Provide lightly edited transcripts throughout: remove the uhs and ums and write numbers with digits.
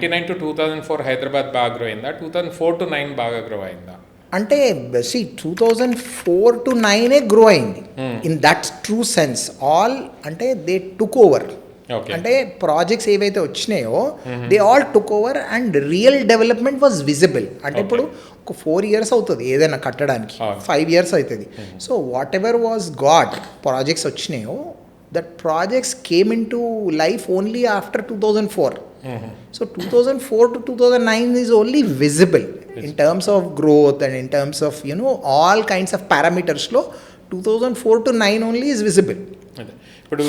99 to 2004 Hyderabad బాగా grow అయిందా, 2004 to 9 బాగా గ్రో అయిందా? అంటే 2004 to 9 గ్రో అయింది in that true sense. All అంటే దే టుక్ ఓవర్. అంటే ప్రాజెక్ట్స్ ఏవైతే వచ్చినాయో they all took over and real development was visible. అంటే ఇప్పుడు ఒక 4 years అవుతుంది ఏదైనా కట్టడానికి, 5 years అవుతుంది. So whatever was got projects వచ్చినాయో that projects came into life only after 2004. So 2004 to 2009 is only visible in terms of growth and in terms of all kinds of parameters లో 2004 to 9 only is visible. ఇప్పుడు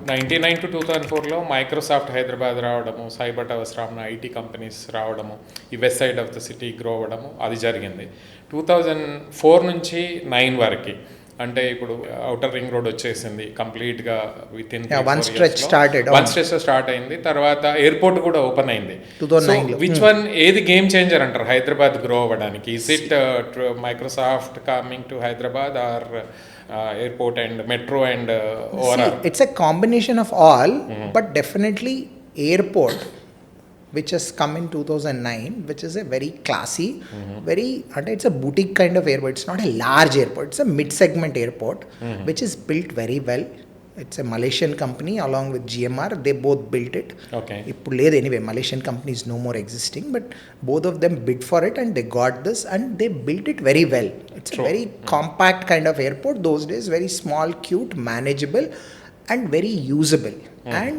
99 to 2004లో Microsoft Hyderabad రావడము, cyber towers రావడం, IT companies రావడము, ఈ west side of the city grow అవ్వడము అది జరిగింది. 2004 నుంచి 9 వరకు అంటే ఇప్పుడు ఔటర్ రింగ్ రోడ్ వచ్చేసింది కంప్లీట్గా within one stretch start అయింది. తర్వాత ఎయిర్పోర్ట్ కూడా ఓపెన్ అయింది. విచ్ వన్ ఏది గేమ్ చేంజర్ అంటారు హైదరాబాద్ గ్రో అవ్వడానికి? Is it Microsoft coming to Hyderabad or airport and metro and overall? See, it's a combination of all, but definitely airport which has come in 2009, which is a very classy, very, it's a boutique kind of airport. It's not a large airport, it's a mid-segment airport, which is built very well. It's a Malaysian company along with GMR. They both built it. Okay. Ippudu ledhu anyway. Malaysian company is no more existing, but both of them bid for it and they got this and they built it very well. It's a very compact kind of airport those days, very small, cute, manageable and very usable and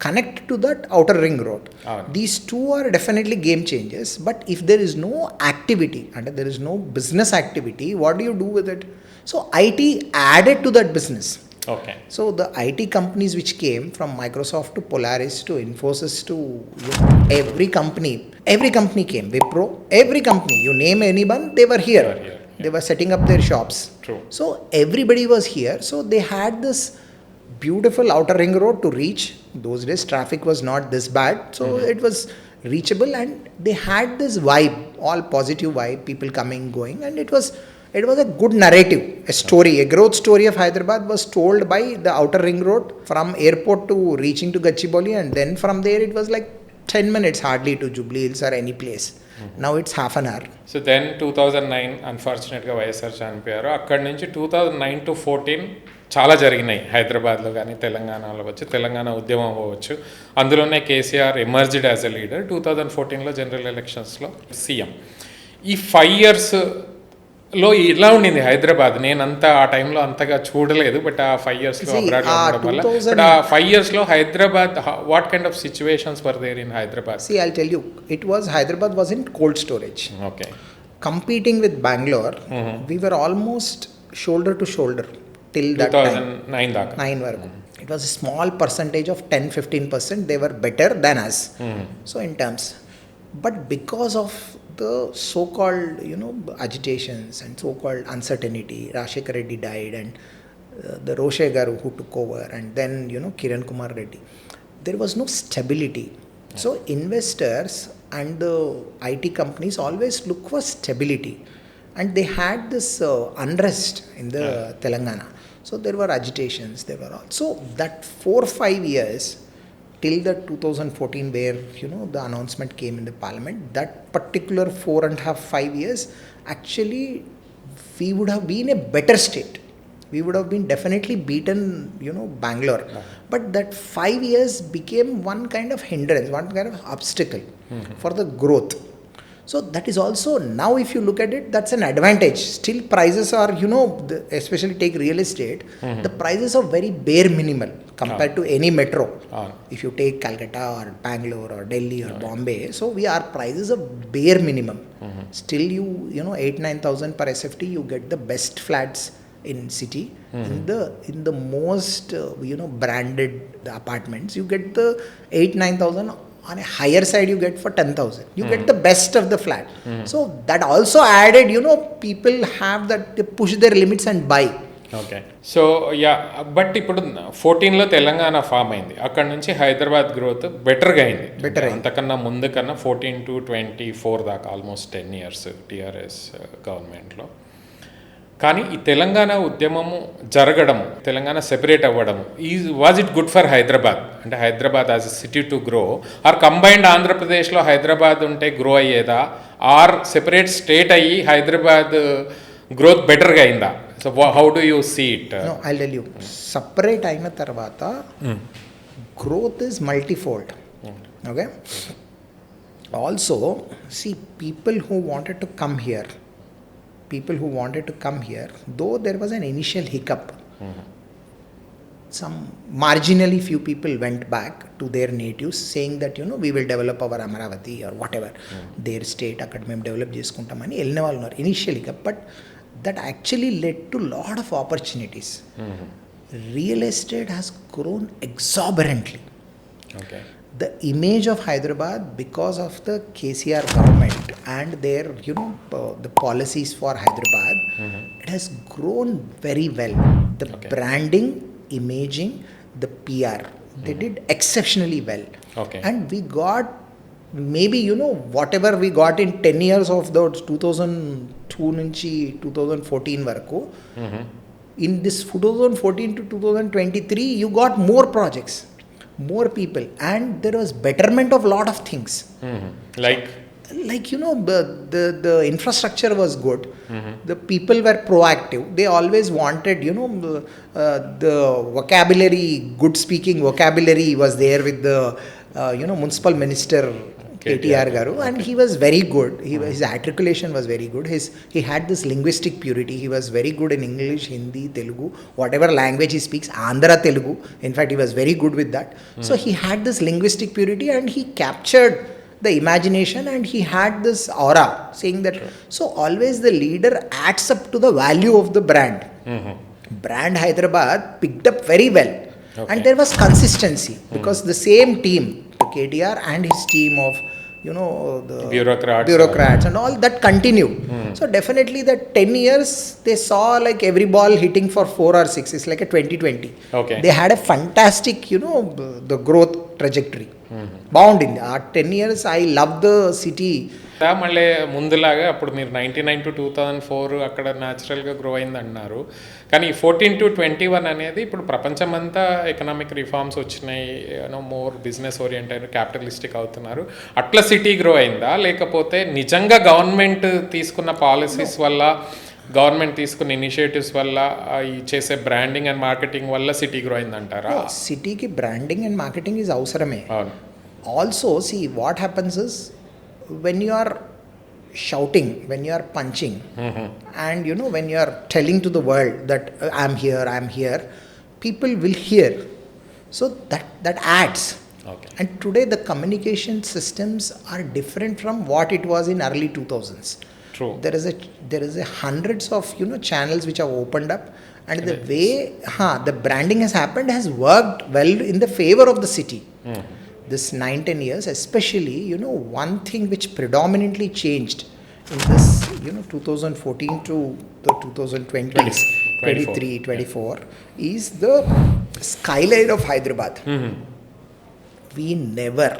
connect to that outer ring road. These two are definitely game changers, but if there is no activity and there is no business activity, what do you do with it? So IT added to that business. Okay. So the IT companies which came from Microsoft to Polaris to Infosys to every company came. Wipro, every company, you name anyone, they were here. They were setting up their shops. True. So everybody was here. So they had this beautiful outer ring road to reach. Those days traffic was not this bad. So it was reachable and they had this vibe, all positive vibe, people coming, going, and it was a good narrative, a story, a growth story of Hyderabad was told by the outer ring road from airport to reaching to Gachibowli, and then from there it was like 10 minutes hardly to Jubilee Hills or any place. Now it's half an hour. So then 2009 unfortunately YSR చనిపోయారు. అక్కడి నుంచి 2009 to 14 చాలా జరిగినాయి హైదరాబాద్లో కానీ తెలంగాణలో వచ్చి, తెలంగాణ ఉద్యమం అవ్వచ్చు. అందులోనే KCR emerged as a leader. 2014లో జనరల్ ఎలక్షన్స్లో సీఎం. ఈ 5 years లో ఇలా ఉండింది హైదరాబాద్. నేనంతా ఆ టైంలో అంతగా చూడలేదు, బట్ ఆ 5 yearsలో అబ్రాడ్లో ఉండడం వల్ల. బట్ ఆ 5 yearsలో Hyderabad, what kind of situations were there in Hyderabad? See, I'll tell you, Hyderabad was in cold storage. Okay. Competing with Bangalore, we were almost shoulder to shoulder till that 2009 దాకా. 9 వరకు. It was a small percentage of 10-15%. They were better than us. So in terms, but because of the so-called agitations and so-called uncertainty, Rashekar Reddy died and the Roshe Garu who took over, and then Kiran Kumar Reddy, there was no stability. So investors and the IT companies always look for stability, and they had this unrest in the Telangana. So there were agitations, there were also that 4-5 years till the 2014 where the announcement came in the parliament, that particular 4.5-5 years actually we would have been a better state. We would have been definitely beaten Bangalore. But that 5 years became one kind of hindrance, one kind of obstacle for the growth. So that is also, now if you look at it, that's an advantage. Still prices are, especially take real estate, the prices are very bare minimal compared to any metro. If you take Calcutta or Bangalore or Delhi or Bombay, so our prices are bare minimum. Still you 8,000-9,000 per SFT, you get the best flats in city. In the most branded apartments, you get the 8,000-9,000. On a higher side you get for 10,000. You get the best of the flat. So that also added, people have that, they push their limits and buy. Okay. So but ఇప్పుడు 14లో Telangana form అయింది. అక్కడ నుంచి Hyderabad growth బెటర్గా అయింది. అంతకన్నా ముందు కన్నా 14 to 24 దాకా ఆల్మోస్ట్ 10 years టీఆర్ఎస్ గవర్నమెంట్లో. కానీ ఈ తెలంగాణ ఉద్యమము జరగడము, తెలంగాణ సెపరేట్ అవ్వడము, was it good for Hyderabad? అంటే Hyderabad as a city to grow, or combined ఆంధ్రప్రదేశ్లో హైదరాబాద్ ఉంటే గ్రో అయ్యేదా, ఆర్ సెపరేట్ స్టేట్ అయ్యి హైదరాబాద్ గ్రోత్ బెటర్గా అయిందా? So how do you see it? I tell you, separate అయిన తర్వాత growth is multifold. Okay, also see people who wanted to come here, though there was an initial hiccup, some marginally few people went back to their natives saying that we will develop our Amaravati or whatever their state akkada mem develop cheskuntamani elina vallu unnaru initial hiccup, but that actually led to lot of opportunities. Real estate has grown exorbitantly. Okay. The image of Hyderabad, because of the KTR government and their the policies for Hyderabad, it has grown very well. The branding, imaging, the PR, they did exceptionally well. Okay. And we got maybe whatever we got in 10 years of the 2002 nunchi 2014 varaku, in this 2014 to 2023 you got more projects, more people, and there was betterment of lot of things. Like the infrastructure was good. The people were proactive. They always wanted the vocabulary, good speaking vocabulary was there with the municipal minister KTR garu, and he was very good. His articulation was very good. He had this linguistic purity. He was very good in English, Hindi, Telugu, whatever language he speaks, Andhra Telugu. In fact, he was very good with that. So he had this linguistic purity, and he captured the imagination, and he had this aura saying that. So always the leader adds up to the value of the brand. Brand Hyderabad picked up very well. And there was consistency because the same team, the KTR and his team of the bureaucrats and all that continued. So definitely that 10 years they saw like every ball hitting for 4 or 6. It's like a 2020. Okay. They had a fantastic the growth trajectory. Bound in that 10 years. I love the city. మళ్ళీ ముందులాగా అప్పుడు మీరు 99 to 2004 అక్కడ న్యాచురల్గా grow అయింది అన్నారు, కానీ 14 to 21 అనేది ఇప్పుడు ప్రపంచమంతా ఎకనామిక్ రిఫార్మ్స్ వచ్చినాయి, మోర్ బిజినెస్ ఓరియంటెడ్ క్యాపిటలిస్టిక్ అవుతున్నారు, అట్లా సిటీ గ్రో అయిందా, లేకపోతే నిజంగా గవర్నమెంట్ తీసుకున్న పాలసీస్ వల్ల, గవర్నమెంట్ తీసుకున్న ఇనిషియేటివ్స్ వల్ల, ఈ చేసే బ్రాండింగ్ అండ్ మార్కెటింగ్ వల్ల సిటీ గ్రో అయిందంటారా? సిటీకి బ్రాండింగ్ అండ్ మార్కెటింగ్ ఈజ్ అవసరమే. Also see what happens is, when you are shouting, when you are punching, and when you are telling to the world that I'm here, people will hear. So that adds. Okay. And today the communication systems are different from what it was in early 2000s. True. There is a hundreds of channels which have opened up, and the way the branding has happened has worked well in the favor of the city. This 9-10 years, especially, one thing which predominantly changed in this, 2014 to the 2020s, 23, 24, is the skyline of Hyderabad. We never,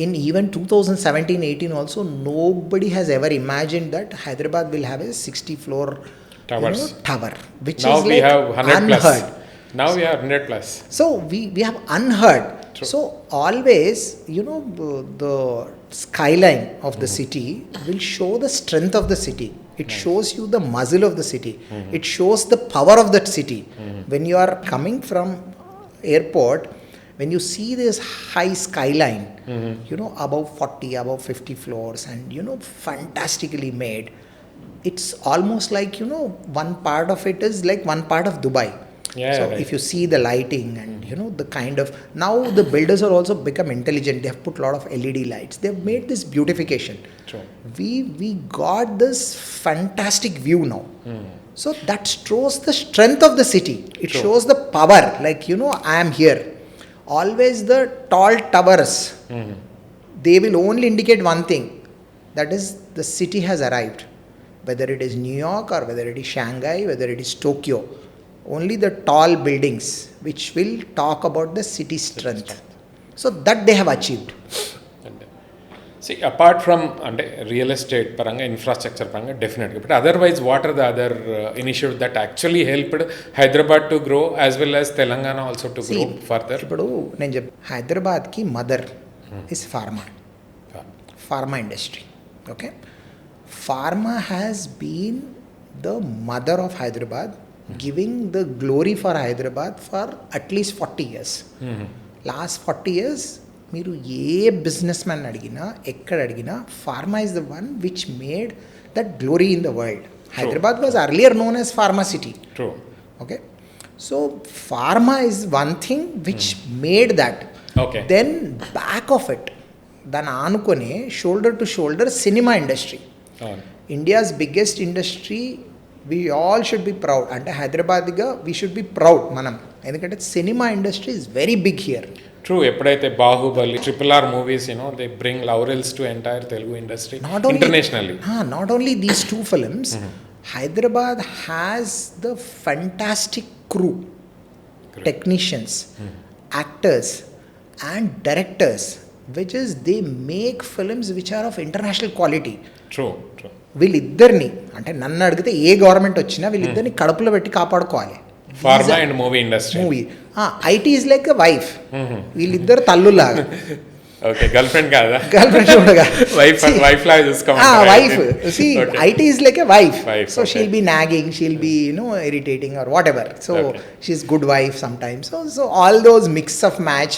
in even 2017-18 also, nobody has ever imagined that Hyderabad will have a 60-floor tower, which now is we like have 100 unheard. plus. Now we have 100 plus. So we have unheard. True. So always, the skyline of the city will show the strength of the city. It shows you the muzzle of the city. It shows the power of that city. When you are coming from airport, when you see this high skyline, above 40, above 50 floors, and fantastically made, it's almost like one part of it is like one part of Dubai. Yeah, so right. if you see the lighting and the kind of, now the builders are also become intelligent. They have put a lot of LED lights. They have made this beautification. True. We got this fantastic view now. So that shows the strength of the city. It True. shows the power. Like I am here. Always the tall towers. They will only indicate one thing. That is, the city has arrived. Whether it is New York or whether it is Shanghai, whether it is Tokyo. Only the tall buildings which will talk about the city strength. So that they have achieved. See, apart from అంటే real estate పరంగా infrastructure పరంగా డెఫినెట్గా, but otherwise what are the other initiative that actually helped Hyderabad to grow as well as Telangana also to grow further? ఇప్పుడు నేను హైదరాబాద్కి mother is pharma industry. Okay, pharma has been the mother of Hyderabad, giving the glory for Hyderabad for at least 40 years. Last 40 years మీరు ఏ businessman అడిగినా ఎక్కడ అడిగినా pharma is the one which made that glory in the world. Hyderabad was earlier known as pharma city. Okay, so pharma is one thing which made that. Then back of it దాన్ని ఆనుకొని shoulder to shoulder cinema industry, India's biggest industry. We all should be proud. అంటే హైదరాబాద్గా we should be proud మనం, ఎందుకంటే cinema industry is very big here. True. ఎప్పుడైతే Baahubali, RRR movies, they bring laurels to entire Telugu industry internationally. Not only these two films, Hyderabad has the fantastic crew, technicians, actors and directors, which is they make films which are of international quality. True. వీళ్ళిద్దరిని, అంటే నన్ను అడిగితే ఏ government వచ్చినా వీళ్ళిద్దరిని కడుపులో పెట్టి కాపాడుకోవాలి. Pharma and movie industry. IT is like a wife. వీళ్ళిద్దరు తల్లులాగా. ఓకే, గర్ల్ ఫ్రెండ్ కాదా? గర్ల్ ఫ్రెండ్ కూడా వైఫ్ లాగా చూసుకోవాలి. Wife. See, IT is like a wife. So she'll be nagging, she'll be irritating or whatever. So she's good wife sometimes. So all those mix of match.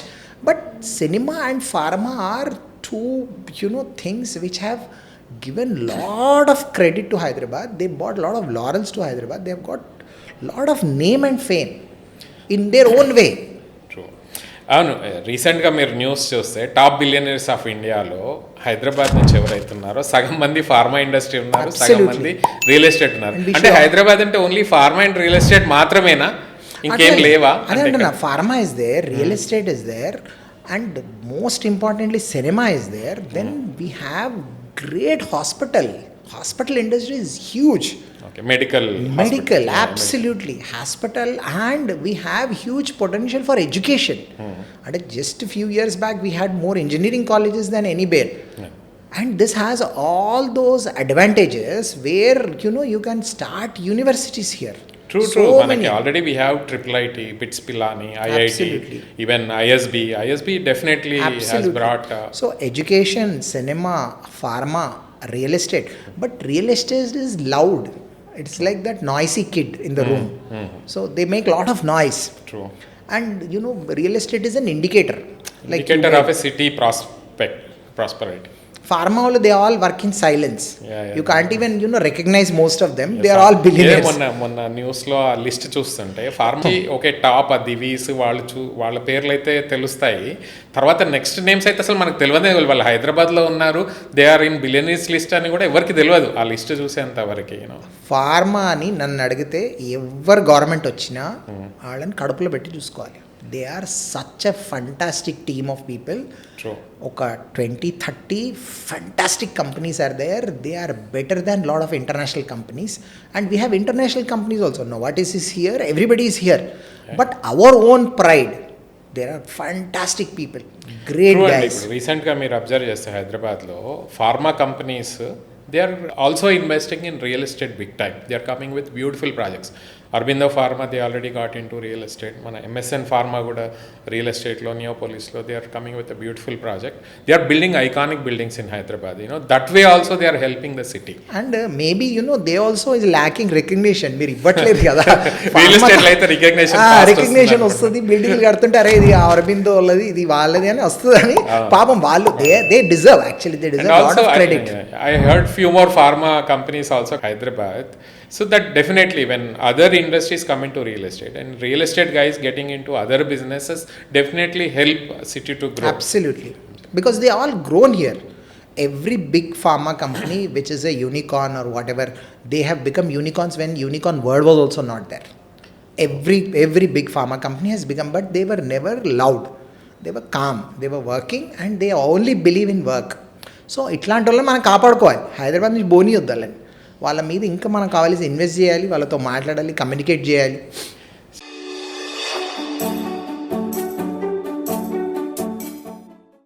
But cinema and pharma are two things which have given lot of credit to Hyderabad. They brought lot of laurels to Hyderabad. They have got lot of name and fame in their own way. True. అవును, రీసెంట్గా మీరు news చూస్తే top billionaires of ఇండియాలో హైదరాబాద్ నుంచి ఎవరైతున్నారో సగం మంది pharma industry ఉన్నారు, సగం మంది రియల్ ఎస్టేట్ ఉన్నారు. అంటే హైదరాబాద్ అంటే only pharma and real estate మాత్రమేనా, ఇంకేం లేవా? అదే అంటున్నా, pharma is there, real estate is there, and most importantly cinema is there. Then we have great hospital industry is huge. Okay, medical absolutely, hospital, and we have huge potential for education. And just a few years back we had more engineering colleges than anywhere. And this has all those advantages where you can start universities here. True. Manaki already we have IIIT, BITS Pilani, IIT, absolutely. Even ISB definitely has brought so education, cinema, pharma, real estate. But real estate is loud. It's like that noisy kid in the room. So they make lot of noise. True. And real estate is an indicator of a city prosperity. Pharma, they all work in silence. You can't even recognize most of them. They are all billionaires. మొన్న న్యూస్లో ఆ list చూస్తుంటే pharma okay top Divi's వాళ్ళ పేర్లు అయితే తెలుస్తాయి, తర్వాత next names అయితే అసలు మనకు తెలియదే. వాళ్ళు హైదరాబాద్లో ఉన్నారు, they are in billionaires list అని కూడా ఎవరికి తెలియదు ఆ లిస్ట్ చూసేంత వరకు. ఫార్మా అని నన్ను అడిగితే ఎవరు గవర్నమెంట్ వచ్చినా వాళ్ళని కడుపులో పెట్టి చూసుకోవాలి. They are such a fantastic team of people. True. Okay, 20-30 fantastic companies are there. They are better than lot of international companies. And we have international companies also. Novartis is here. Everybody is here. Yeah. But our own pride, there are fantastic people. Great True. guys. Recently, మీరు observe చేస్తే హైదరాబాద్లో pharma companies they are also investing in real estate big time. They are coming with beautiful projects. Aurobindo Pharma, they already got into real estate. Mana MSN Pharma kuda real estate lo, Neopolis lo, they are coming with a beautiful project. They are building iconic buildings in Hyderabad. That way also they are helping the city. And maybe they also is lacking recognition. Meer ivvatledu kada. Real estate lo aithe recognition ostadi, building kadtunte are idi Aurobindo alladi, idi valladi ani ostadani. Paapam vallu they deserve, actually they deserve a lot of credit. I heard few more pharma companies also Hyderabad. So that definitely when other industries come into real estate and real estate guys getting into other businesses definitely help city to grow. Absolutely. Because they all grown here. Every big pharma company which is a unicorn or whatever, they have become unicorns when unicorn word was also not there. Every big pharma company has become, but they were never loud. They were calm. They were working and they only believe in work. So ఇట్లాంటి వాళ్ళని మనం కాపాడుకోవాలి. హైదరాబాద్ నుంచి బోని వద్దాలని వాళ్ళ మీద ఇంకా మనం కావాల్సి ఇన్వెస్ట్ చేయాలి, వాళ్ళతో మాట్లాడాలి, కమ్యూనికేట్ చేయాలి.